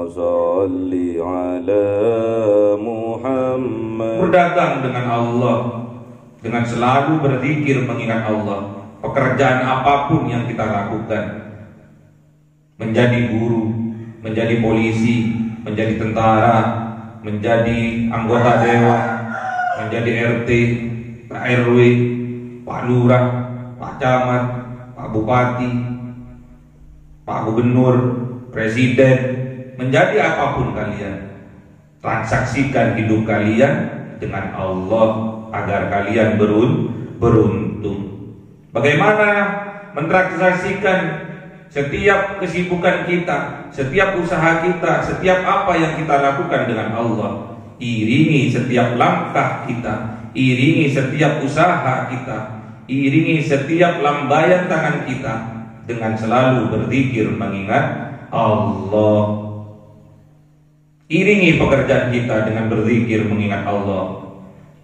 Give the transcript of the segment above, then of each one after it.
sholli ala Muhammad. Berdagang dengan Allah, dengan selalu berzikir mengingat Allah. Pekerjaan apapun yang kita lakukan, menjadi guru, menjadi polisi, menjadi tentara, menjadi anggota dewan, menjadi RT, Pak RW, Pak Lurah, Pak Camat, Pak Bupati, Pak Gubernur, Presiden, menjadi apapun kalian, transaksikan hidup kalian dengan Allah agar kalian beruntung. Bagaimana mentransaksikan setiap kesibukan kita, setiap usaha kita, setiap apa yang kita lakukan dengan Allah? Iringi setiap langkah kita, iringi setiap usaha kita, iringi setiap lambaian tangan kita dengan selalu berzikir mengingat Allah. Iringi pekerjaan kita dengan berzikir mengingat Allah.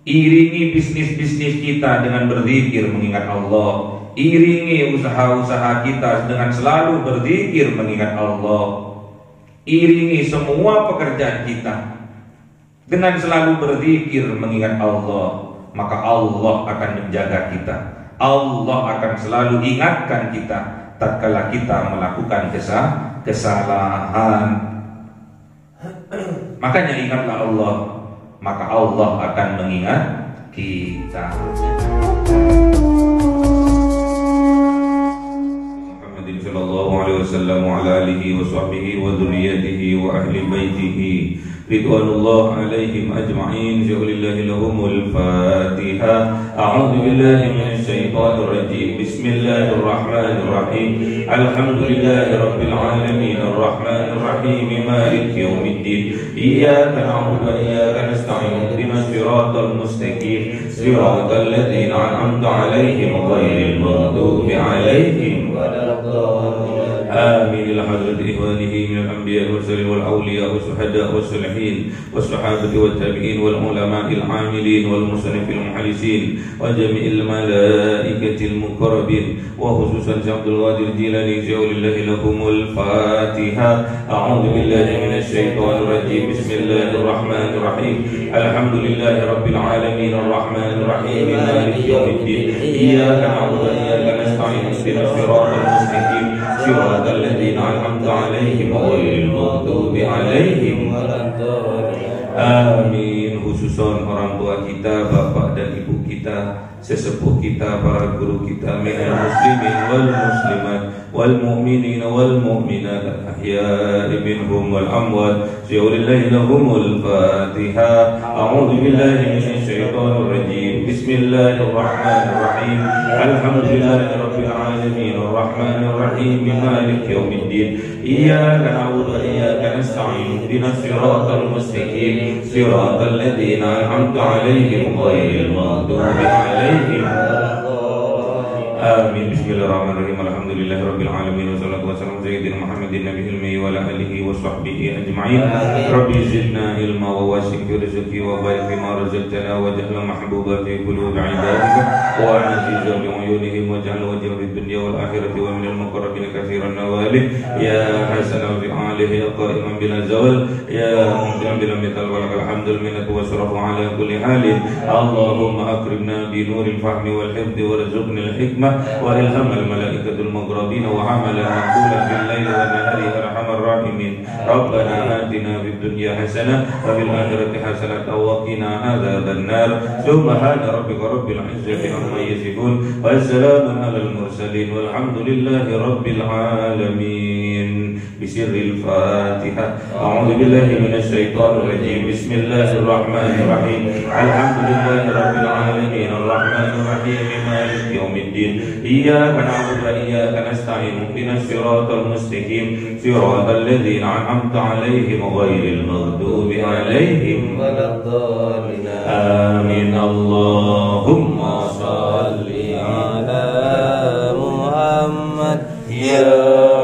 Iringi bisnis-bisnis kita dengan berzikir mengingat Allah. Iringi usaha-usaha kita dengan selalu berzikir mengingat Allah. Iringi semua pekerjaan kita dengan selalu berzikir mengingat Allah. Maka Allah akan menjaga kita. Allah akan selalu ingatkan kita tatkala kita melakukan kesalahan. Makanya ingatlah Allah, maka Allah akan mengingat kita. Muhammadin sallallahu alaihi wasallam wa ala alihi wa sahbihi wa dzurriyyatihi wa ahli baitihi ridwanullah alaihim ajma'in. Ja'alillahi lahumul Fatiha. A'udzu billahi minasy syaithanir rajim. Bismillahirrahmanirrahim. Alhamdulillahi rabbil alamin arrahmanir rahim maliki yaumiddin. Iyyaka na'budu wa iyyaka nasta'in. Ihdinas siratal mustaqim. Siratal ladzina an'amta 'alaihim ghairil maghdubi 'alaihim waladdallin. آمين. لحضرة إخوانه من الأنبياء والمرسلين والأولياء والشهداء والصالحين والصحابة والتابعين والعلماء العاملين والمصنفين المحدثين وجميع الملائكة المقربين وخصوصا عبد القادر الجيلاني. جعل لهم الفاتحة. أعوذ بالله من الشيطان الرجيم. بسم الله الرحمن الرحيم. الحمد لله رب العالمين الرحمن الرحيم مالك يوم الدين. إياك نعبد وإياك نستعين. اهدنا الصراط المستقيم صراط الذين أنعمت عليهم غير المغضوب عليهم ولا الضالين. Amin. Khususon orang tua kita, bapak dan ibu kita, sesepuh kita, para guru kita, minal muslimin wal muslimat wal mu'minin wal mu'minat ahya'i minhum wal amwat. Ja'alillahi lahumul Fatiha. A'udzu billahi minasy syaithanir rajim. Bismillahirrahmanirrahim. Alhamdulillahi rabbil alamin arrahmanir rahim maliki yaumiddin. Iyyaka na'budu wa iyyaka nasta'in. Ihdinas siratal mustaqim. Siratal ladzina an'amta 'alaihim ghairil maghdubi 'alaihim waladdallin. Amin. Bismillahirrahmanirrahim. Alhamdulillahi rabbil alamin wassalatu wassalamu ala sayyidina Muhammadin nabiyil ummi wa ala alihi wa sahbihi ajma'in. Rabbi zidna ilma wa wasi' rizqi wa barik bima razaqtana waj'alna mahbuba fi qulubi 'ibadika wa 'aziza bi 'uyunihim waj'al wajha fid dunya wal akhirati wa minal muqarrabin katsiran nawali ya hasanan bi 'alihi ya qa'iman bila zawal ya mumti'an bila mithal wa lakal hamdul minnatu wa sarafu ala kulli halin. Allahumma akrimna bi nuril fahmi wal hifdhi warzuqna al hikmah wa ilham al malaikatul muqrabin wa amala maqbulan bil laili wan nahari arhamar rahimin. Rabbana atina fid dunya hasanah wa fil akhirati hasanah wa qina adzaban nar. Subhana rabbika rabbil izzati amma yasifun wa salamun alal mursalin walhamdulillahi rabbil alamin. Bisirril Fatihah. A'udzu billahi minasy syaithanir rajim. Bismillahirrahmanirrahim. Alhamdulillahi rabbil alamin arrahmanir rahim maliki yaumiddin. Iyyaka na'budu wa iyyaka nasta'in. Ihdinas siratal mustaqim. Siratal ladzina an'amta 'alaihim ghairil maghdubi 'alaihim waladdallin. Amin. Allahumma shalli ala Muhammad ya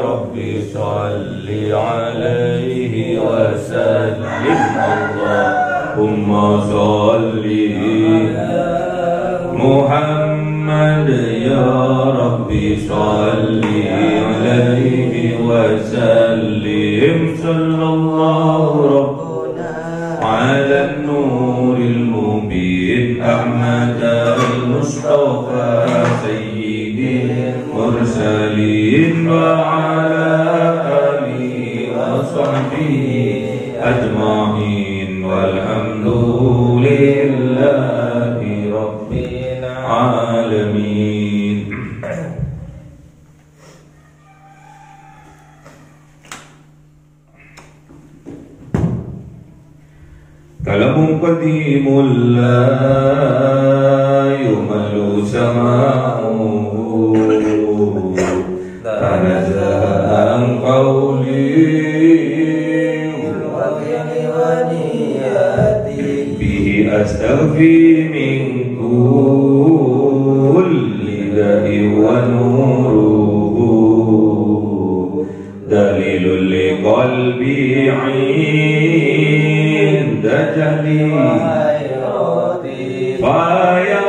Rabbi shalli alaihi wa sallim. Allahumma shalli ala Muhammad ya Rabbi shalli alaihi wa sallim. صلى الله ربنا على النور المبين أحمد المصطفى سيد المرسلين وعلى آله وصحبه أجمعين والحمد لله رب العالمين. كلام قديم لا يمل سماعه تنزه عن قولي به أستغفي من كل داء ونوره دليل لقلبي عند جهلي فيا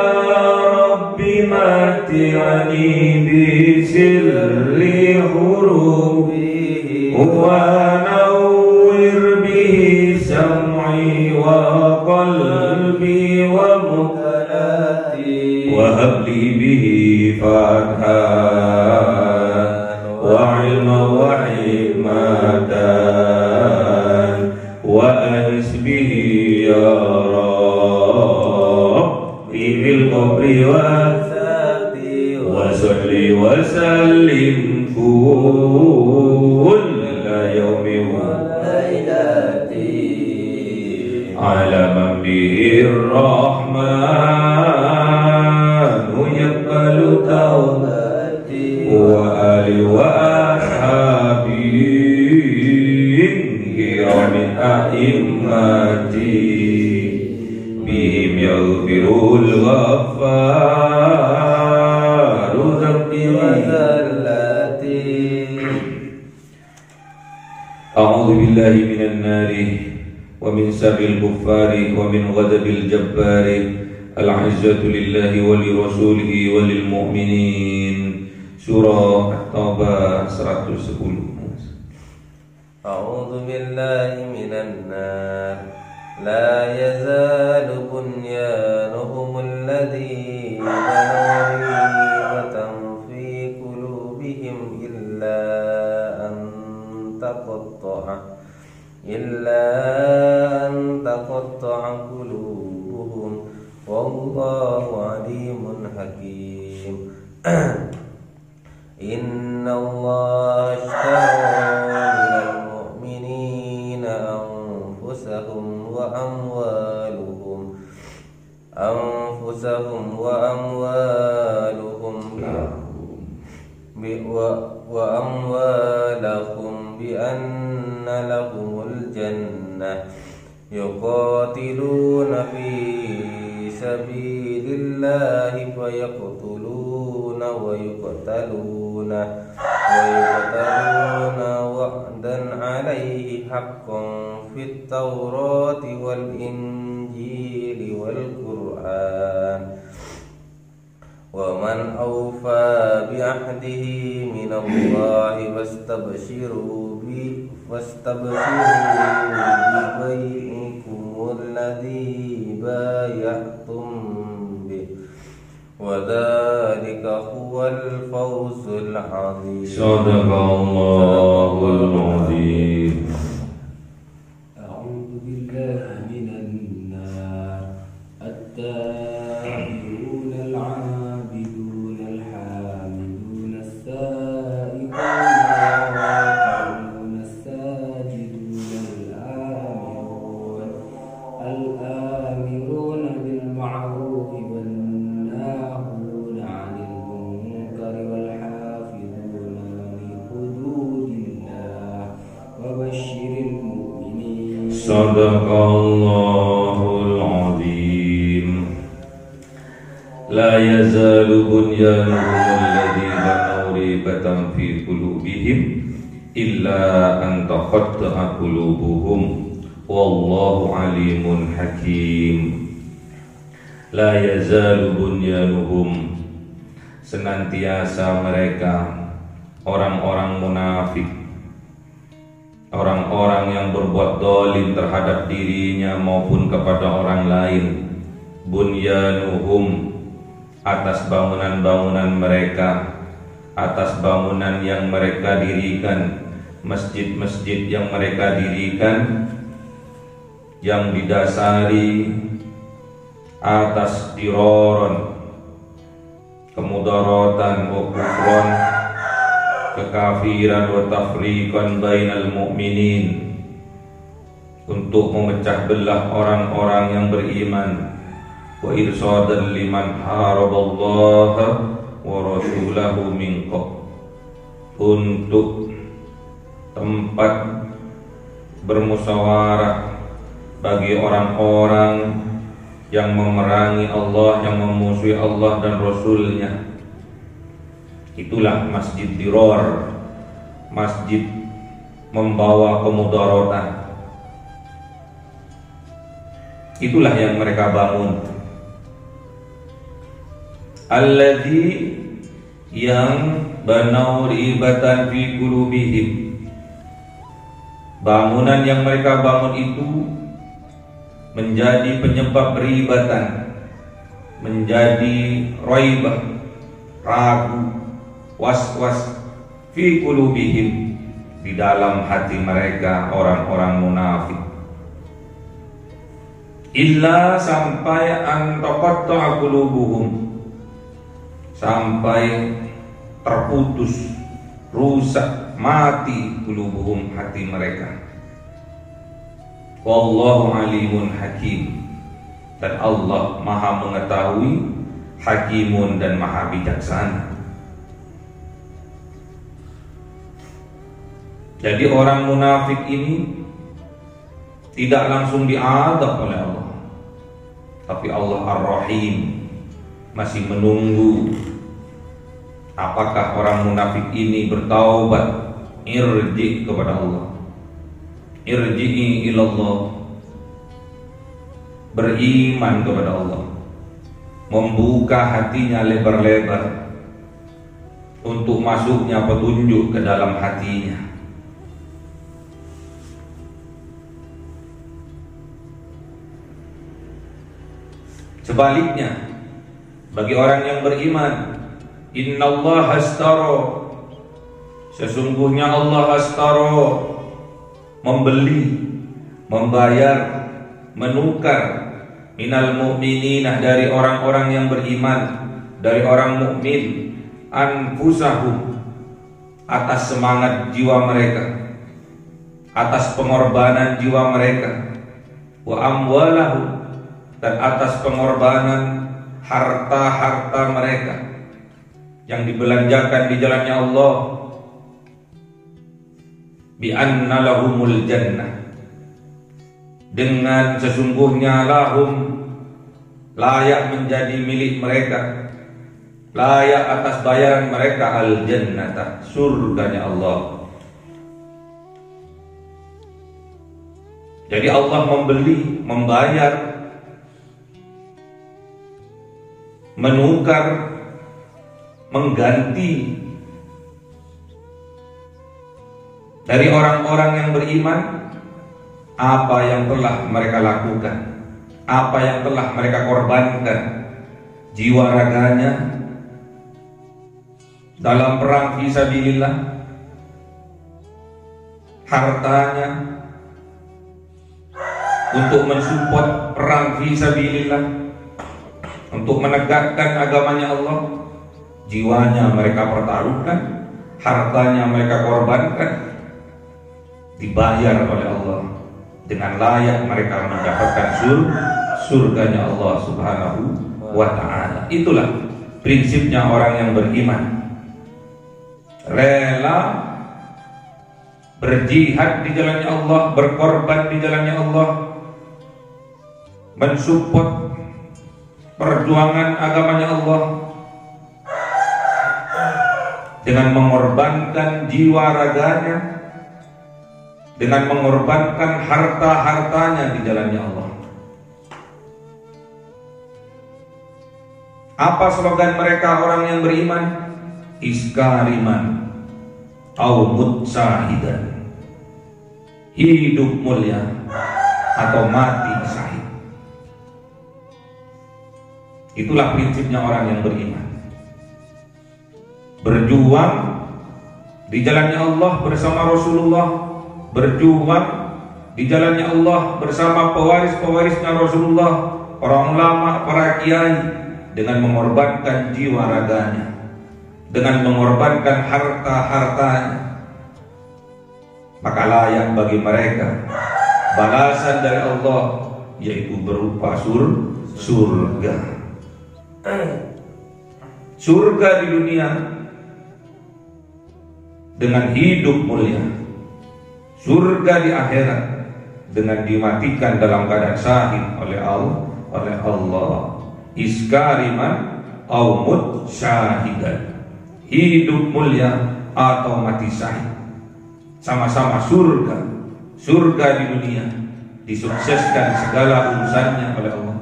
رب متعني بسر حروفه ونور به سمعي وقلبي ومكنتي وهب لي به فتحا وعلما وحكمة وأنس به يا ربي في القبر وصل وسلم كل يوم وليلة على من به الرحمن يقبل توبتي وآل وأصحابي كرام أئمتي بهم يغفر الغفار ذنبي وزلتي. أعوذ بالله من النار ومن شر الكفار ومن غضب الجبار. العزة لله ولرسوله وللمؤمنين. Surah At-Taubah 110. أعوذ بالله من النار لا يزال بنيانهم الذي بنوا ريبة في قلوبهم إلا أن تقطع قلوبهم والله عليم حكيم. إن الله اشترى من المؤمنين أنفسهم وأموالهم بأن لهم الجنة يقاتلون في سبيل الله فيقتلون ويقتلون وعدا عليه حقا في التوراة والإنجيل والقرآن ومن أوفى بعهده من الله فاستبشروا ببيعكم الذي بايعتم به وذلك هو الفوز العظيم. صدق الله العظيم. أعوذ بالله من النار التائبون العابدون الحامدون السائحون الراكعون الساجدون الآمرون بالمعروف والناهون عن المنكر والحافظون لحدود الله وبشر المؤمنين. صدق الله العظيم. لا يزال بنيانهم الذي بنوا ريبة في قلوبهم إلا أن تقطع قلوبهم والله عليم حكيم. La yazalu bunyanuhum, senantiasa mereka orang-orang munafik orang-orang yang berbuat dolim terhadap dirinya maupun kepada orang lain. Bunyanuhum, atas bangunan-bangunan mereka, atas bangunan yang mereka dirikan, masjid-masjid yang mereka dirikan, yang didasari atas diroron, kemudaratan wa kufron, kekafiran wa tafriqan bainal mu'minin, untuk memecah belah orang-orang yang beriman, wa irsadan liman haraballaha wa rasulahu min qabl, untuk tempat bermusyawarah bagi orang-orang yang memerangi Allah, yang memusuhi Allah dan Rasulnya. Itulah masjid diror, masjid membawa kemudaratan. Itulah yang mereka bangun. Alladzi, yang banau ribatan fi qulubihim, bangunan yang mereka bangun itu menjadi penyebab ribatan, menjadi raibah, ragu, was-was fi qulubihim, di dalam hati mereka orang-orang munafik. Illa, sampai an taqatta'a qulubuhum, sampai terputus, rusak, mati qulubuhum, hati mereka. Wallahu alimun hakim, dan Allah maha mengetahui, hakimun, dan maha bijaksana. Jadi orang munafik ini tidak langsung diadab oleh Allah, tapi Allah Ar-Rahim masih menunggu apakah orang munafik ini bertaubat, irji kepada Allah, irji'i ilallah, beriman kepada Allah, membuka hatinya lebar-lebar untuk masuknya petunjuk ke dalam hatinya. Sebaliknya, bagi orang yang beriman, innallaha ashtara, sesungguhnya Allah ashtara, membeli, membayar, menukar, minal mu'minina, dari orang-orang yang beriman, dari orang mukmin, anfusahum, atas semangat jiwa mereka, atas pengorbanan jiwa mereka, wa amwalahum, dan atas pengorbanan harta-harta mereka yang dibelanjakan di jalannya Allah, bi anna lahumul jannah, dengan sesungguhnya lahum, layak menjadi milik mereka, layak atas bayaran mereka, al jannata, surganya Allah. Jadi Allah membeli, membayar, menukar, mengganti dari orang-orang yang beriman apa yang telah mereka lakukan, apa yang telah mereka korbankan, jiwa raganya dalam perang fisabilillah, hartanya untuk mensupport perang fisabilillah, untuk menegakkan agamanya Allah. Jiwanya mereka pertaruhkan, hartanya mereka korbankan, dibayar oleh Allah, dengan layak mereka mendapatkan surganya Allah Subhanahu wa ta'ala. Itulah prinsipnya orang yang beriman, rela berjihad di jalannya Allah, berkorban di jalannya Allah, mensupport perjuangan agamanya Allah dengan mengorbankan jiwa raganya, dengan mengorbankan harta-hartanya di jalannya Allah. Apa slogan mereka orang yang beriman? Iskariman au mutsahidan, hidup mulia atau mati syahid. Itulah prinsipnya orang yang beriman. Berjuang di jalannya Allah bersama Rasulullah, berjuang di jalannya Allah bersama pewaris-pewarisnya Rasulullah, para ulama, para kiai, dengan mengorbankan jiwa raganya, dengan mengorbankan harta-hartanya. Maka layak bagi mereka balasan dari Allah, yaitu berupa surga. Surga di dunia dengan hidup mulia, surga di akhirat dengan dimatikan dalam keadaan syahid oleh Allah. Iskariman au mut syahidan, hidup mulia atau mati syahid, sama-sama surga. Surga di dunia disukseskan segala urusannya oleh Allah,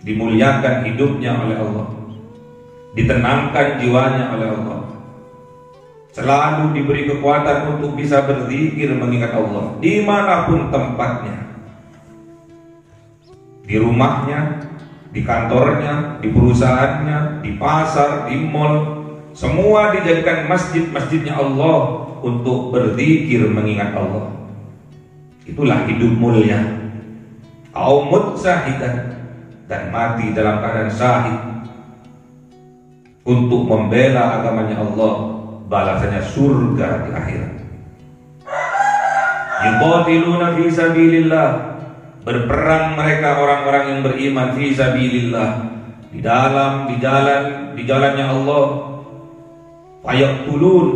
dimuliakan hidupnya oleh Allah, ditenangkan jiwanya oleh Allah, selalu diberi kekuatan untuk bisa berzikir mengingat Allah dimanapun tempatnya, di rumahnya, di kantornya, di perusahaannya, di pasar, di mall, semua dijadikan masjid-masjidnya Allah untuk berzikir mengingat Allah. Itulah hidup mulia. Aumut syahidan, dan mati dalam keadaan syahid untuk membela agamanya Allah, balasannya surga di akhirat. Yuqatiluna fi sabilillah, berperang mereka orang-orang yang beriman fi sabilillah, di jalannya Allah. Fayaqtulun,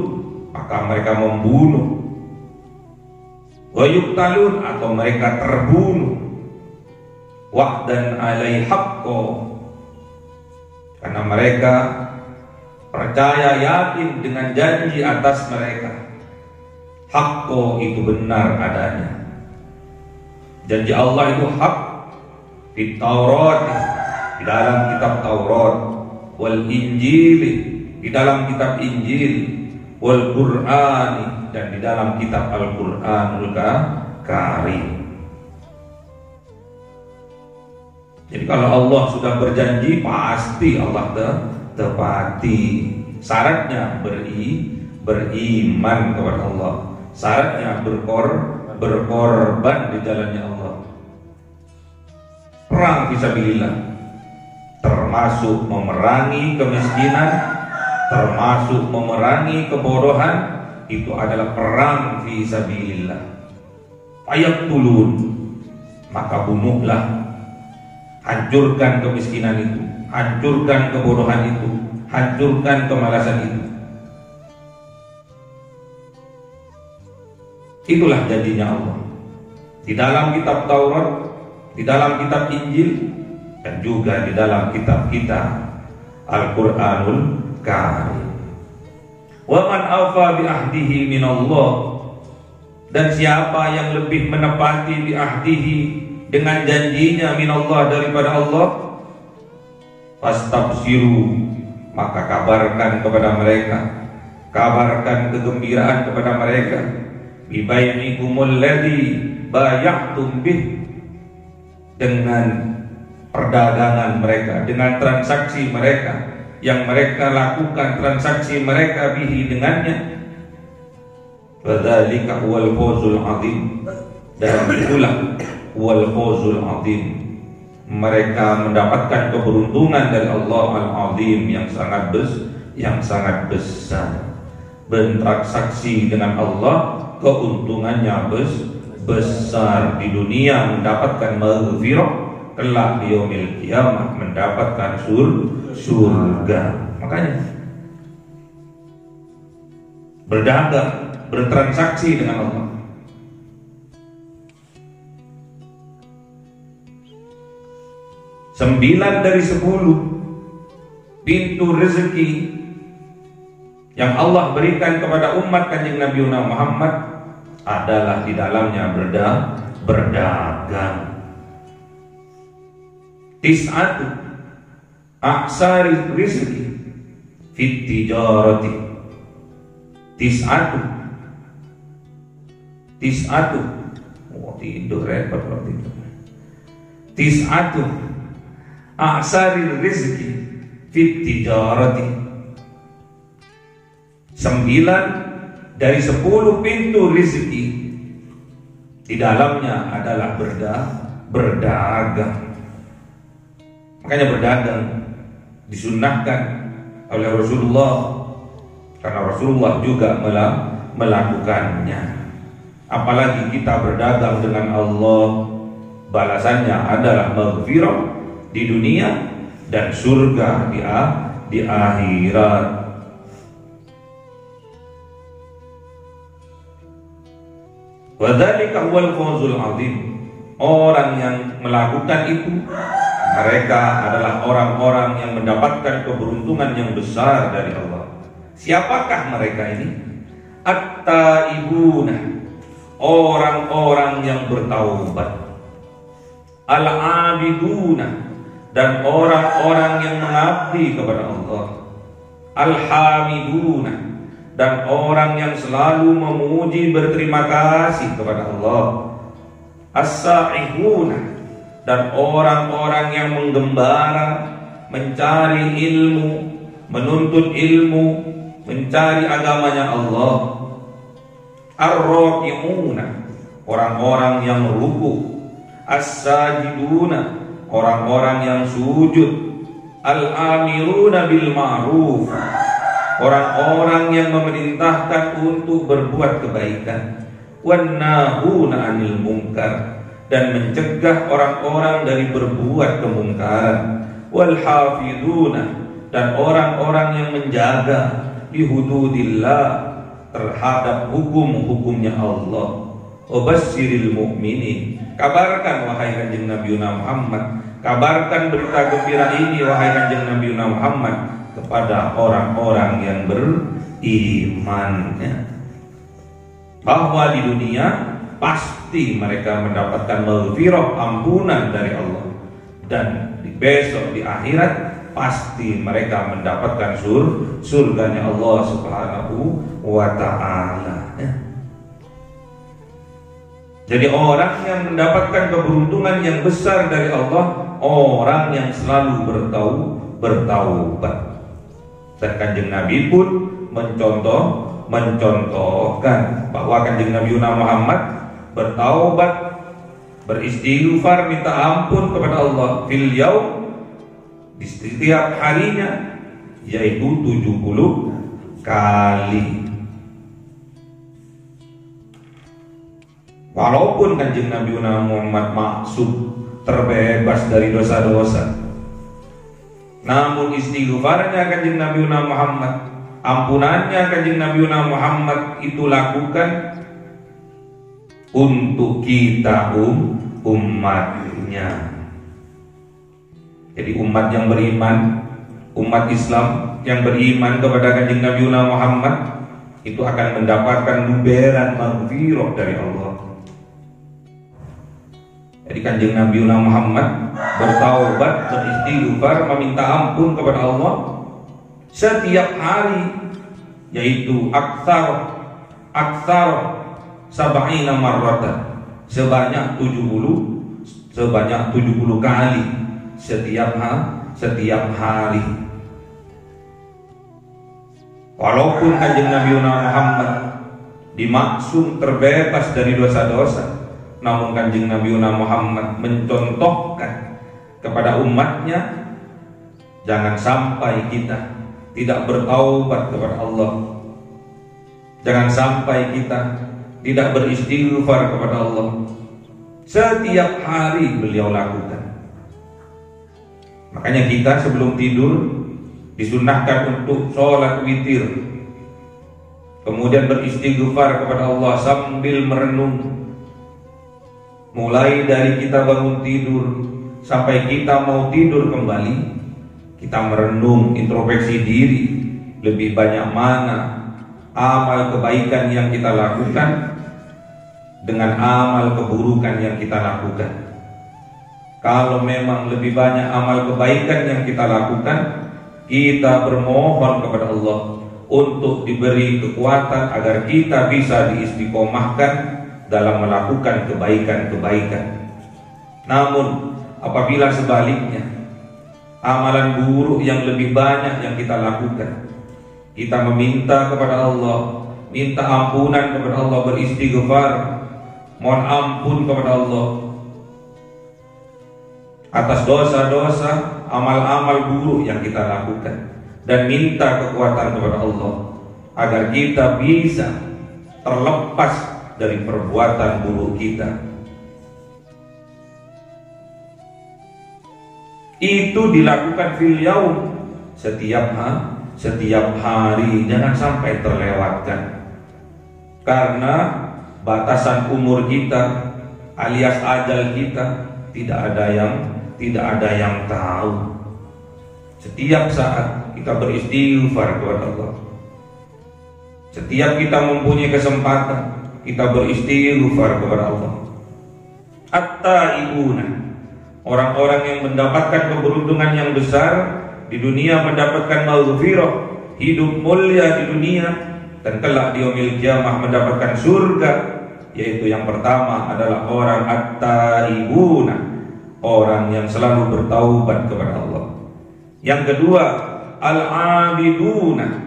maka mereka membunuh. Wa yuqtalun, atau mereka terbunuh. Wa'dan alai haqqo, karena mereka percaya yakin dengan janji atas mereka. Haqqo itu benar adanya. Janji Allah itu hak. Di Taurat, di dalam kitab Taurat, wal Injil, di dalam kitab Injil, wal Qur'ani, dan di dalam kitab Al-Qur'anul Karim. Jadi kalau Allah sudah berjanji, pasti Allah tepati. Syaratnya beriman kepada Allah, syaratnya berkorban di jalannya Allah. Perang fisabilillah termasuk memerangi kemiskinan, termasuk memerangi kebodohan. Itu adalah perang fisabilillah. Fayaqtulun, maka bunuhlah, hancurkan kemiskinan itu, hancurkan kebodohan itu, hancurkan kemalasan itu. Itulah janjinya Allah di dalam kitab Taurat, di dalam kitab Injil, dan juga di dalam kitab kita Al-Qur'anul Karim. Wa man awfa bi ahdihi minallah, dan siapa yang lebih menepati bi ahdihi, dengan janjinya minallah, daripada Allah, fastabsiru, maka kabarkan kepada mereka, kabarkan kegembiraan kepada mereka, bi bai'ikumul ladzi bay'tum bih, dengan perdagangan mereka, dengan transaksi mereka yang mereka lakukan, transaksi mereka bihi, dengannya. Wadzalika huwal fawzul azim, dan itulah huwal fawzul azim, mereka mendapatkan keberuntungan dari Allah Al-Azim yang sangat besar. Bertransaksi dengan Allah, keuntungannya besar. Di dunia mendapatkan maghfirah, kelak di yaumil qiyamah mendapatkan surga. Makanya berdagang, bertransaksi dengan Allah. Sembilan dari 10 pintu rezeki yang Allah berikan kepada umat Kanjeng Nabi Muhammad adalah di dalamnya berdagang. Tis'atu aksari rizki fit tijarati. Tis'atu tidur repot waktu itu. Tis'atun a'saril rizki fit tijarati. 9 dari 10 pintu rizki di dalamnya adalah berdagang. Makanya berdagang disunnahkan oleh Rasulullah, karena Rasulullah juga melakukannya. Apalagi kita berdagang dengan Allah, balasannya adalah maghfirah di dunia dan surga di akhirat. Wadzalika huwal fawzul azim. Orang yang melakukan itu, mereka adalah orang-orang yang mendapatkan keberuntungan yang besar dari Allah. Siapakah mereka ini? At-taibuna, orang-orang yang bertaubat. Al-abiduna, dan orang-orang yang mengabdi kepada Allah. Al-hamiduna, dan orang yang selalu memuji berterima kasih kepada Allah. As-sa'ihuna, dan orang-orang yang menggembara, mencari ilmu, menuntut ilmu, mencari agamanya Allah. Ar-raki'una, orang-orang yang ruku'. As-sajiduna, orang-orang yang sujud. Al-amiruna bil ma'ruf, orang-orang yang memerintahkan untuk berbuat kebaikan. Wan nahuna 'anil munkar, dan mencegah orang-orang dari berbuat kemungkaran. Wal hafiduna, dan orang-orang yang menjaga li hududillah, terhadap hukum-hukumnya Allah. Wabasyiril mu'minin, kabarkan wahai kanjeng Nabi Muhammad, kabarkan berita gembira ini wahai kanjeng Nabi Muhammad kepada orang-orang yang beriman, bahwa di dunia pasti mereka mendapatkan maghfirah, ampunan dari Allah, dan besok di akhirat pasti mereka mendapatkan surganya Allah Subhanahu wa ta'ala. Jadi orang yang mendapatkan keberuntungan yang besar dari Allah, orang yang selalu bertaubat. Dan kanjeng Nabi pun mencontohkan bahwa kanjeng Nabi Muhammad bertaubat, beristighfar, minta ampun kepada Allah fil yaum, di setiap harinya, yaitu 70 kali. Walaupun kanjeng Nabi Muhammad maksum, terbebas dari dosa-dosa, namun istighfarnya kanjeng Nabi Muhammad, ampunannya kanjeng Nabi Muhammad itu lakukan untuk kita umatnya. Jadi umat yang beriman, umat Islam yang beriman kepada kanjeng Nabi Muhammad itu akan mendapatkan luberan maghfirah dari Allah. Jadi kanjeng Nabi Muhammad bertaubat, beristighfar, meminta ampun kepada Allah setiap hari, yaitu aksar sab'ina marratan, sebanyak 70 kali setiap hari. Walaupun kanjeng Nabi Muhammad dimaksum terbebas dari dosa-dosa, namun kanjeng Nabi Muhammad mencontohkan kepada umatnya, jangan sampai kita tidak bertaubat kepada Allah, jangan sampai kita tidak beristighfar kepada Allah. Setiap hari beliau lakukan. Makanya kita sebelum tidur disunnahkan untuk sholat witir, kemudian beristighfar kepada Allah sambil merenung. Mulai dari kita bangun tidur sampai kita mau tidur kembali, kita merenung, introspeksi diri, lebih banyak mana amal kebaikan yang kita lakukan dengan amal keburukan yang kita lakukan. Kalau memang lebih banyak amal kebaikan yang kita lakukan, kita bermohon kepada Allah untuk diberi kekuatan agar kita bisa diistiqomahkan dalam melakukan kebaikan-kebaikan. Namun apabila sebaliknya, amalan buruk yang lebih banyak yang kita lakukan, kita meminta kepada Allah, minta ampunan kepada Allah, beristighfar, mohon ampun kepada Allah atas dosa-dosa, amal-amal buruk yang kita lakukan, dan minta kekuatan kepada Allah agar kita bisa terlepas dari perbuatan buruk kita. Itu dilakukan fil yaum, setiap hari, jangan sampai terlewatkan. Karena batasan umur kita alias ajal kita tidak ada yang tahu. Setiap saat kita beristighfar kepada Allah. Setiap kita mempunyai kesempatan, kita beristighfar kepada Allah. At-taibuna, orang-orang yang mendapatkan keberuntungan yang besar di dunia, mendapatkan maghfirah, hidup mulia di dunia, dan kelak di yaumil qiyamah mendapatkan surga. Yaitu yang pertama adalah orang at-taibuna, orang yang selalu bertaubat kepada Allah. Yang kedua, al-abiduna,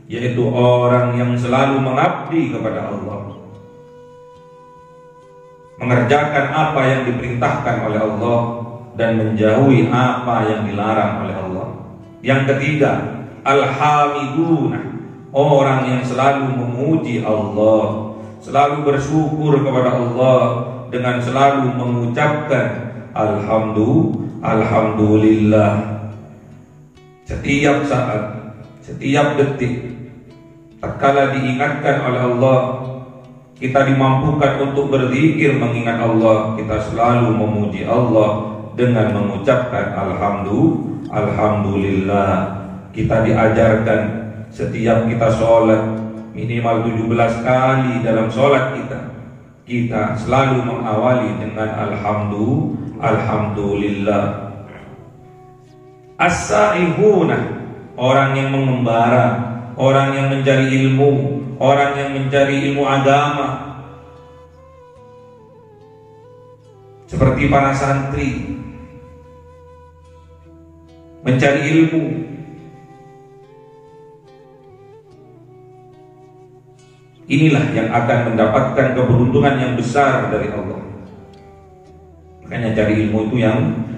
yaitu orang yang selalu mengabdi kepada Allah, mengerjakan apa yang diperintahkan oleh Allah dan menjauhi apa yang dilarang oleh Allah. Yang ketiga, al-hamiduna, orang yang selalu memuji Allah, selalu bersyukur kepada Allah dengan selalu mengucapkan alhamdulillah setiap saat, setiap detik. Tatkala diingatkan oleh Allah, kita dimampukan untuk berzikir mengingat Allah, kita selalu memuji Allah dengan mengucapkan alhamdulillah. Kita diajarkan setiap kita sholat minimal 17 kali dalam sholat kita selalu mengawali dengan alhamdulillah. As-sa'ihuna, orang yang mengembara, orang yang mencari ilmu, orang yang mencari ilmu agama, seperti para santri mencari ilmu. Inilah yang akan mendapatkan keberuntungan yang besar dari Allah. Makanya cari ilmu itu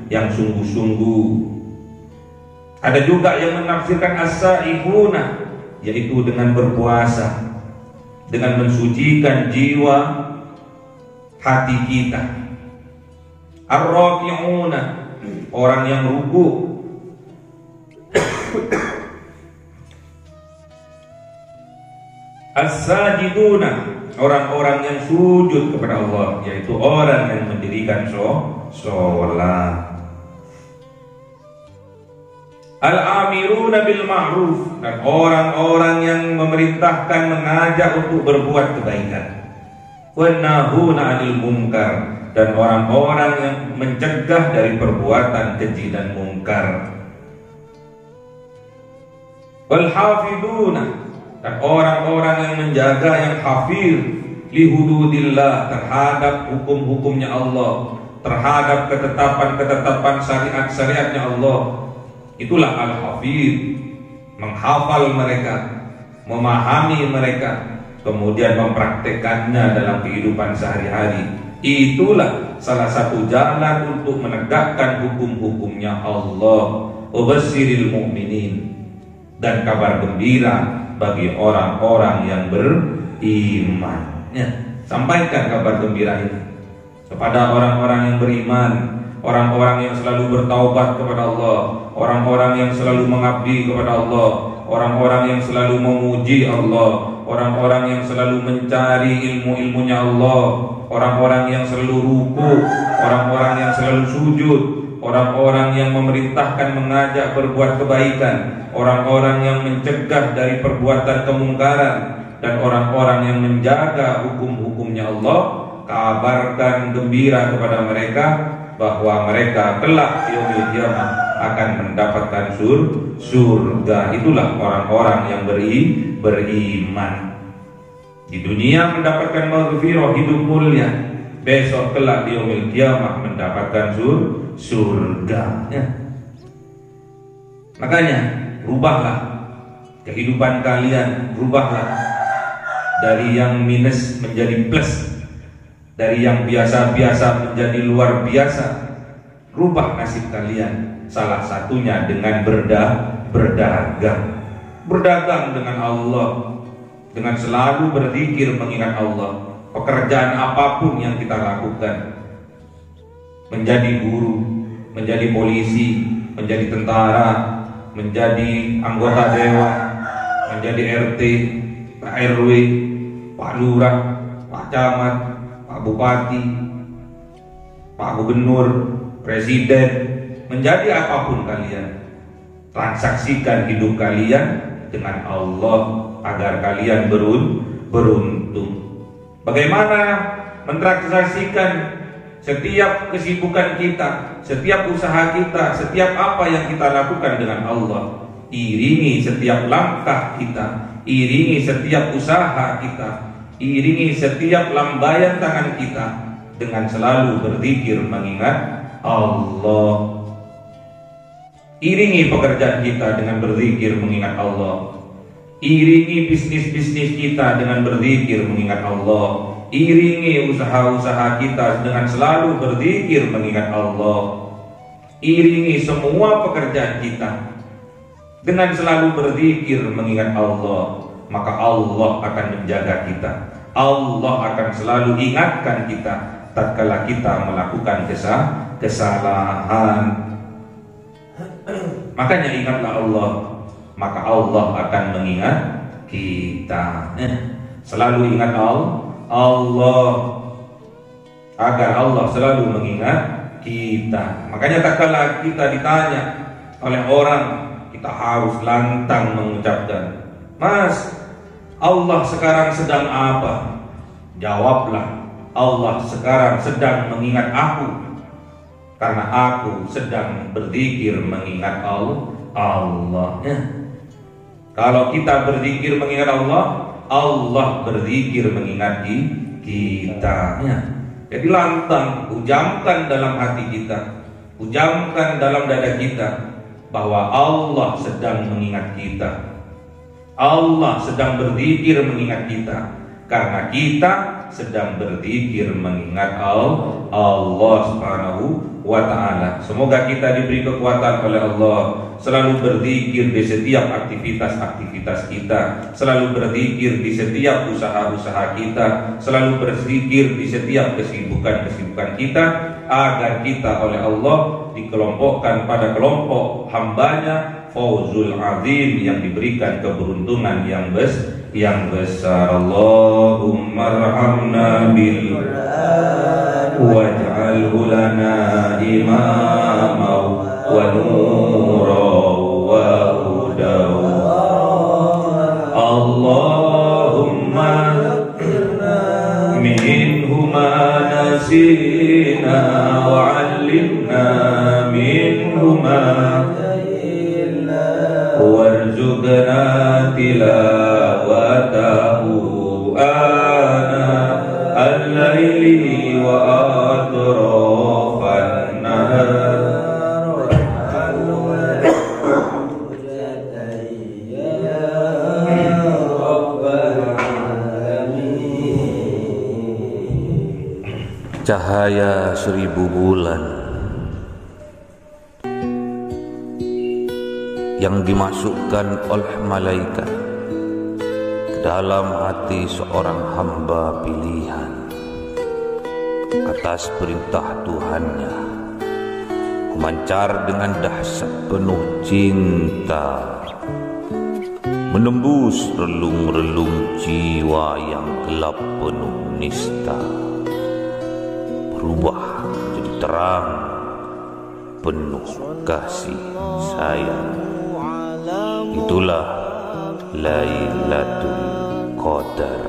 yang sungguh-sungguh. Ada juga yang menafsirkan as-sa'ihuna, yaitu dengan berpuasa, dengan mensucikan jiwa hati kita. Ar-raki'una, orang yang ruku'. As-sajiduna, orang-orang yang sujud kepada Allah, yaitu orang yang mendirikan sholat. Al-amiruna bil ma'ruf, dan orang-orang yang memerintahkan, mengajak untuk berbuat kebaikan. Wan nahuna 'anil munkar, dan orang-orang yang mencegah dari perbuatan keji dan mungkar. Wal hafiduna, dan orang-orang yang menjaga, yang hafiz li hududillah, terhadap hukum-hukumnya Allah, terhadap ketetapan-ketetapan syariat-syariatnya Allah. Itulah al-hafiz, menghafal mereka, memahami mereka, kemudian mempraktekannya dalam kehidupan sehari-hari. Itulah salah satu jalan untuk menegakkan hukum-hukumnya Allah. Wabasyiril mu'minin, dan kabar gembira bagi orang-orang yang beriman. Sampaikan kabar gembira ini kepada orang-orang yang beriman, orang-orang yang selalu bertaubat kepada Allah, orang-orang yang selalu mengabdi kepada Allah, orang-orang yang selalu memuji Allah, orang-orang yang selalu mencari ilmu-ilmunya Allah, orang-orang yang selalu ruku, orang-orang yang selalu sujud, orang-orang yang memerintahkan, mengajak berbuat kebaikan, orang-orang yang mencegah dari perbuatan kemungkaran, dan orang-orang yang menjaga hukum-hukumnya Allah. Kabarkan gembira kepada mereka bahwa mereka kelak di yaumil qiyamah akan mendapatkan surga. Itulah orang-orang yang beriman. Di dunia mendapatkan maghfirah, hidup mulia, besok kelak di yaumil qiyamah mendapatkan surga. Ya. Makanya rubahlah kehidupan kalian, rubahlah dari yang minus menjadi plus, dari yang biasa-biasa menjadi luar biasa. Rubah nasib kalian, salah satunya dengan berdagang dengan Allah, dengan selalu berzikir mengingat Allah. Pekerjaan apapun yang kita lakukan, menjadi guru, menjadi polisi, menjadi tentara, menjadi anggota dewan, menjadi RT, Pak RW, Pak Lurah, Pak Camat, Pak Bupati, Pak Gubernur, Presiden, menjadi apapun kalian, transaksikan hidup kalian dengan Allah agar kalian beruntung. Bagaimana mentransaksikan setiap kesibukan kita, setiap usaha kita, setiap apa yang kita lakukan dengan Allah? Iringi setiap langkah kita, iringi setiap usaha kita, iringi setiap lambaian tangan kita dengan selalu berzikir mengingat Allah. Iringi pekerjaan kita dengan berzikir mengingat Allah. Iringi bisnis-bisnis kita dengan berzikir mengingat Allah. Iringi usaha-usaha kita dengan selalu berzikir mengingat Allah. Iringi semua pekerjaan kita dengan selalu berzikir mengingat Allah. Maka Allah akan menjaga kita. Allah akan selalu ingatkan kita tatkala kita melakukan kesalahan. Makanya ingatlah Allah, maka Allah akan mengingat kita. Selalu ingat Allah agar Allah selalu mengingat kita. Makanya tatkala kita ditanya oleh orang, kita harus lantang mengucapkan, "Mas, Allah sekarang sedang apa?" Jawablah, Allah sekarang sedang mengingat aku, karena aku sedang berzikir mengingat Allah. Ya. Kalau kita berzikir mengingat Allah, Allah berzikir mengingat kita. Ya. Jadi lantang, ujamkan dalam hati kita, ujamkan dalam dada kita bahwa Allah sedang mengingat kita. Allah sedang berzikir mengingat kita, karena kita sedang berzikir mengingat Allah Subhanahu wa ta'ala. Semoga kita diberi kekuatan oleh Allah, selalu berzikir di setiap aktivitas-aktivitas kita, selalu berzikir di setiap usaha-usaha kita, selalu berzikir di setiap kesibukan-kesibukan kita, agar kita oleh Allah dikelompokkan pada kelompok hambanya Fauzul Azim, yang diberikan keberuntungan yang besar. Allahumma arhamna bil waj'alhu lana imama wa nura wa huda. Allahumma minhu ma nasina wa 'allimna minhu ma warzuqna tilawatahu ana al-laili wa atrafan nahar. Cahaya 1000 bulan yang dimasukkan oleh malaikat ke dalam hati seorang hamba pilihan atas perintah Tuhannya, memancar dengan dahsyat penuh cinta, menembus relung-relung jiwa yang gelap penuh nista, berubah menjadi terang penuh kasih sayang. Itulah Lailatul Qadar.